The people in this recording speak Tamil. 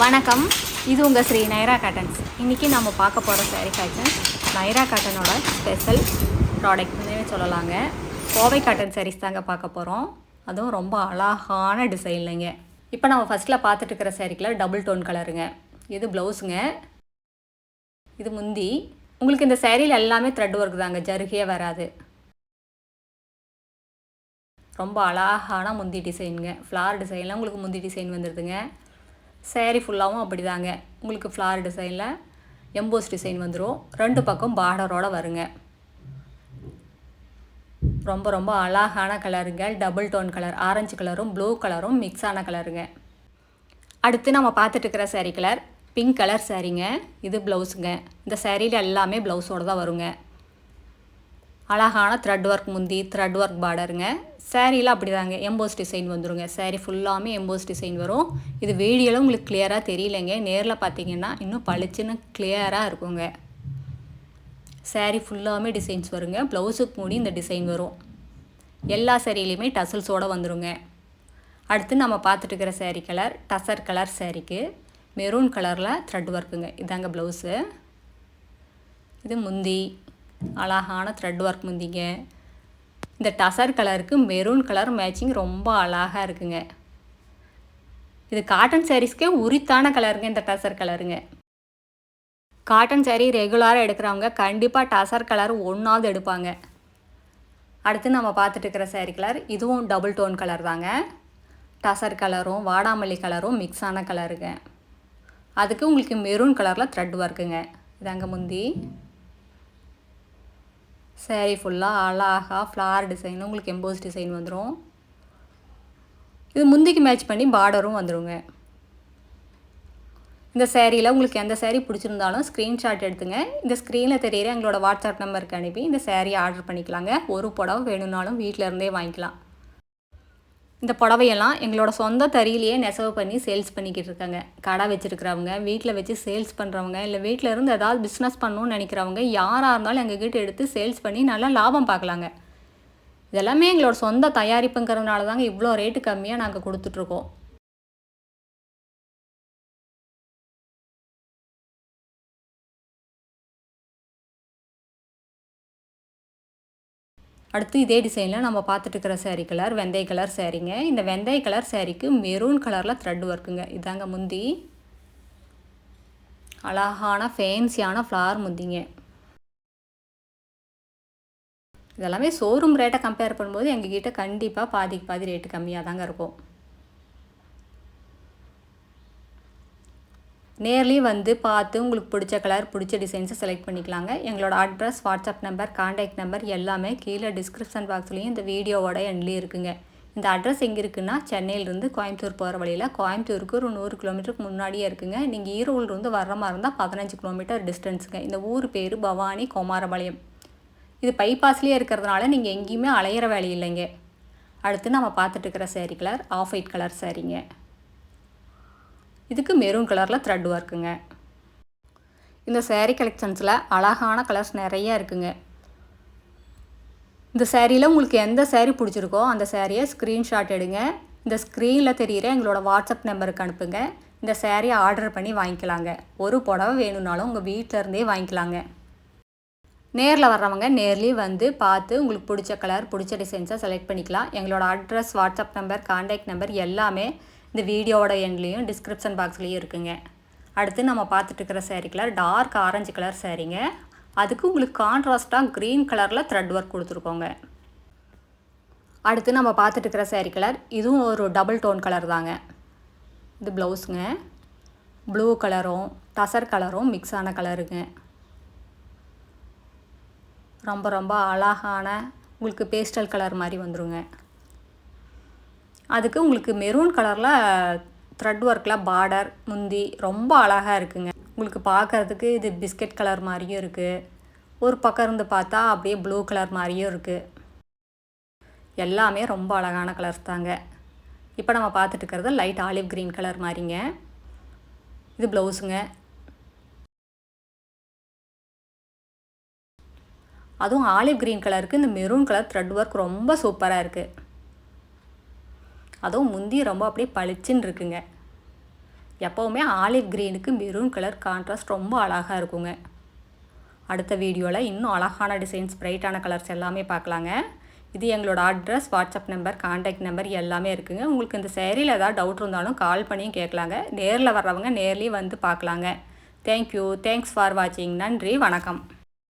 வணக்கம், இது உங்கள் ஸ்ரீ நைரா காட்டன்ஸ். இன்றைக்கி நம்ம பார்க்க போகிற சாரீ கலெக்ஷன் நைரா காட்டனோட ஸ்பெஷல் ப்ராடக்ட்னே சொல்லலாங்க. கோவை காட்டன் சாரீஸ் தாங்க பார்க்க போகிறோம். அதுவும் ரொம்ப அழகான டிசைன்லைங்க. இப்போ நம்ம ஃபஸ்ட்டில் பார்த்துட்டு இருக்கிற சாரீக்கில் டபுள் டோன் கலருங்க. இது ப்ளவுஸுங்க, இது முந்தி. உங்களுக்கு இந்த சாரியில் எல்லாமே த்ரெட் ஒர்க் தாங்க, ஜருகியே வராது. ரொம்ப அழகான முந்தி டிசைனுங்க. ஃப்ளார் டிசைனில் உங்களுக்கு முந்தி டிசைன் வந்துடுதுங்க. சேரீ ஃபுல்லாகவும் அப்படி தாங்க, உங்களுக்கு ஃப்ளார் டிசைனில் எம்போஸ் டிசைன் வந்துடும். ரெண்டு பக்கம் பார்டரோடு வருங்க. ரொம்ப ரொம்ப அழகான கலருங்க. டபுள் டோன் கலர், ஆரஞ்சு கலரும் ப்ளூ கலரும் மிக்ஸ் ஆன கலருங்க. அடுத்து நம்ம பார்த்துட்டு இருக்கிற சாரீ கலர் பிங்க் கலர் சாரீங்க. இது ப்ளவுஸுங்க. இந்த சாரியில் எல்லாமே ப்ளவுஸோடு தான் வருங்க. அழகான த்ரெட் ஒர்க் முந்தி, த்ரெட் ஒர்க் பார்டருங்க. சாரியில் அப்படி தாங்க எம்போஸ் டிசைன் வந்துடுங்க. சாரீ ஃபுல்லாமே எம்போஸ் டிசைன் வரும். இது வீடியோவில் உங்களுக்கு கிளியராக தெரியலைங்க, நேரில் பார்த்தீங்கன்னா இன்னும் பளிச்சுன்னு கிளியராக இருக்குங்க. சாரீ ஃபுல்லாமே டிசைன்ஸ் வருங்க. ப்ளவுஸுக்கு மூடி இந்த டிசைன் வரும். எல்லா சாரிலையுமே டசல்ஸோடு வந்துடுங்க. அடுத்து நம்ம பார்த்துட்டு இருக்கிற சாரீ கலர் டசர் கலர் சாரீக்கு மெரூன் கலரில் த்ரெட் ஒர்க்குங்க. இதாங்க ப்ளவுஸு. இது முந்தி, அழகான த்ரெட் ஒர்க் முந்திங்க. இந்த டசர் கலருக்கு மெரூன் கலர் மேட்சிங் ரொம்ப அழகாக இருக்குங்க. இது காட்டன் சாரீஸ்க்கே உரித்தான கலருங்க. இந்த டசர் கலருங்க. காட்டன் சாரீ ரெகுலராக எடுக்கிறவங்க கண்டிப்பாக டசர் கலர் ஒன்றாவது எடுப்பாங்க. அடுத்து நம்ம பார்த்துட்டு இருக்கிற சாரீ கலர் இதுவும் டபுள் டோன் கலர் தாங்க. டசர் கலரும் வாடாமல்லி கலரும் மிக்ஸ் ஆன கலருங்க. அதுக்கு உங்களுக்கு மெரூன் கலரில் த்ரெட் ஒர்க்குங்க. இதாங்க முந்தி. சாரீ ஃபுல்லாக அழகாக ஃப்ளார் டிசைன், உங்களுக்கு எம்போஸ் டிசைன் வந்துடும். இது முந்திக்கு மேட்ச் பண்ணி பார்டரும் வந்துடுங்க. இந்த சாரியில் உங்களுக்கு எந்த சாரீ பிடிச்சிருந்தாலும் ஸ்க்ரீன்ஷாட் எடுத்துங்க. இந்த ஸ்க்ரீனில் தெரியிற எங்களோட வாட்ஸ்அப் நம்பருக்கு அனுப்பி இந்த சாரியை ஆர்டர் பண்ணிக்கலாங்க. ஒரு புடவை வேணும்னாலும் வீட்டில் இருந்தே வாங்கிக்கலாம். இந்த புடவையெல்லாம் எங்களோட சொந்த தறியிலேயே நெசவு பண்ணி சேல்ஸ் பண்ணிக்கிட்டு இருக்காங்க. கடை வச்சுருக்கிறவங்க, வீட்டில் வச்சு சேல்ஸ் பண்ணுறவங்க, இல்லை வீட்டில் இருந்து ஏதாவது பிஸ்னஸ் பண்ணணும்னு நினைக்கிறவங்க யாராக இருந்தாலும் எங்ககிட்ட எடுத்து சேல்ஸ் பண்ணி நல்லா லாபம் பார்க்கலாங்க. இதெல்லாமே எங்களோட சொந்த தயாரிப்புங்கிறதுனால தாங்க இவ்வளோ ரேட்டு கம்மியாக நாங்கள் கொடுத்துட்ருக்கோம். அடுத்து இதே டிசைனில் நம்ம பார்த்துட்டு இருக்கிற சாரீ கலர் வெந்தய கலர் சாரீங்க. இந்த வெந்தய கலர் சாரீக்கு மெரூன் கலரில் த்ரெட் ஒர்க்குங்க. இதாங்க முந்தி. அழகான ஃபேன்சியான ஃப்ளார் முந்திங்க. இதெல்லாமே ஷோரூம் ரேட்டை கம்பேர் பண்ணும்போது எங்ககிட்ட கண்டிப்பாக பாதிக்கு பாதி ரேட்டு கம்மியாக தாங்க இருக்கும். நேர்லேயும் வந்து பார்த்து உங்களுக்கு பிடிச்ச கலர், பிடிச்ச டிசைன்ஸை செலக்ட் பண்ணிக்கலாங்க. எங்களோட address, WhatsApp number, contact number எல்லாமே கீழே டிஸ்கிரிப்ஷன் பாக்ஸ்லேயும் இந்த வீடியோவோட எண்ட்லேயும் இருக்குங்க. இந்த அட்ரஸ் எங்கே இருக்குன்னா, சென்னையிலேருந்து கோயம்புத்தூர் போகிற வழியில் கோயம்புத்தூருக்கு ஒரு 100 கிலோமீட்டருக்கு முன்னாடியே இருக்குங்க. நீங்கள் ஈரோடுலேருந்து வர்ற மாதிரி இருந்தால் 15 கிலோமீட்டர் டிஸ்டன்ஸுங்க. இந்த ஊர் பேர் பவானி குமாரபாளையம். இது பைபாஸ்லேயே இருக்கிறதுனால நீங்கள் எங்கேயுமே அலையிற வேலை இல்லைங்க. அடுத்து நம்ம பார்த்துட்டு இருக்கிற sari colour off white colour சாரீங்க. இதுக்கு மெரூன் கலரில் த்ரெட் ஒர்க்குங்க. இந்த சாரீ கலெக்ஷன்ஸில் அழகான கலர்ஸ் நிறையா இருக்குங்க. இந்த சாரியில் உங்களுக்கு எந்த சாரீ பிடிச்சிருக்கோ அந்த சாரியை ஸ்க்ரீன்ஷாட் எடுங்க. இந்த ஸ்க்ரீனில் தெரிகிற எங்களோட வாட்ஸ்அப் நம்பருக்கு அனுப்புங்க. இந்த சாரியை ஆர்டர் பண்ணி வாங்கிக்கலாங்க. ஒரு புடவை வேணும்னாலும் உங்கள் வீட்டில் இருந்தே வாங்கிக்கலாங்க. நேரில் வர்றவங்க நேர்லேயும் வந்து பார்த்து உங்களுக்கு பிடிச்ச கலர், பிடிச்ச டிசைன்ஸை செலக்ட் பண்ணிக்கலாம். எங்களோட address, WhatsApp number, contact number எல்லாமே இந்த வீடியோவோட எண்ட்லேயும் டிஸ்கிரிப்ஷன் பாக்ஸ்லேயும் இருக்குங்க. அடுத்து நம்ம பார்த்துட்டு இருக்கிற sari colour dark orange colour சாரீங்க. அதுக்கு உங்களுக்கு கான்ட்ராஸ்ட்டாக க்ரீன் கலரில் த்ரெட் ஒர்க் கொடுத்துருக்கோங்க. அடுத்து நம்ம பார்த்துட்டு இருக்கிற சாரீ கலர் இதுவும் ஒரு டபுள் டோன் கலர் தாங்க. இது ப்ளவுஸுங்க. ப்ளூ கலரும் டசர் கலரும் மிக்ஸ் ஆன கலருங்க. ரொம்ப ரொம்ப அழகான உங்களுக்கு பேஸ்டல் கலர் மாதிரி வந்துடுங்க. அதுக்கு உங்களுக்கு மெரூன் கலரில் த்ரெட் ஒர்க்கில் பார்டர் முந்தி ரொம்ப அழகாக இருக்குங்க. உங்களுக்கு பார்க்குறதுக்கு இது பிஸ்கட் கலர் மாதிரியும் இருக்குது. ஒரு பக்கம் இருந்து பார்த்தா அப்படியே ப்ளூ கலர் மாதிரியும் இருக்குது. எல்லாமே ரொம்ப அழகான கலர்ஸ் தாங்க. இப்போ நம்ம பார்த்துட்டு இருக்கிறது லைட் ஆலிவ் க்ரீன் கலர் மாதிரிங்க. இது ப்ளவுஸுங்க. அதுவும் ஆலிவ் க்ரீன் கலருக்கு இந்த மெரூன் கலர் த்ரெட் ஒர்க் ரொம்ப சூப்பராக இருக்குது. அதுவும் முந்தி ரொம்ப அப்படியே பளிச்சுன்னு இருக்குங்க. எப்போவுமே ஆலிவ் க்ரீனுக்கு மெரூன் கலர் கான்ட்ராஸ்ட் ரொம்ப அழகாக இருக்குங்க. அடுத்த வீடியோவில் இன்னும் அழகான டிசைன்ஸ் பிரைட்டான கலர்ஸ் எல்லாமே பார்க்கலாங்க. இது எங்களோட address, WhatsApp number, contact number எல்லாமே இருக்குங்க. உங்களுக்கு இந்த சேரீயில் ஏதாவது டவுட் இருந்தாலும் கால் பண்ணியும் கேட்கலாங்க. நேரில் வர்றவங்க நேர்லேயும் வந்து பார்க்கலாங்க. தேங்க்யூ. தேங்க்ஸ் ஃபார் வாட்சிங். நன்றி, வணக்கம்.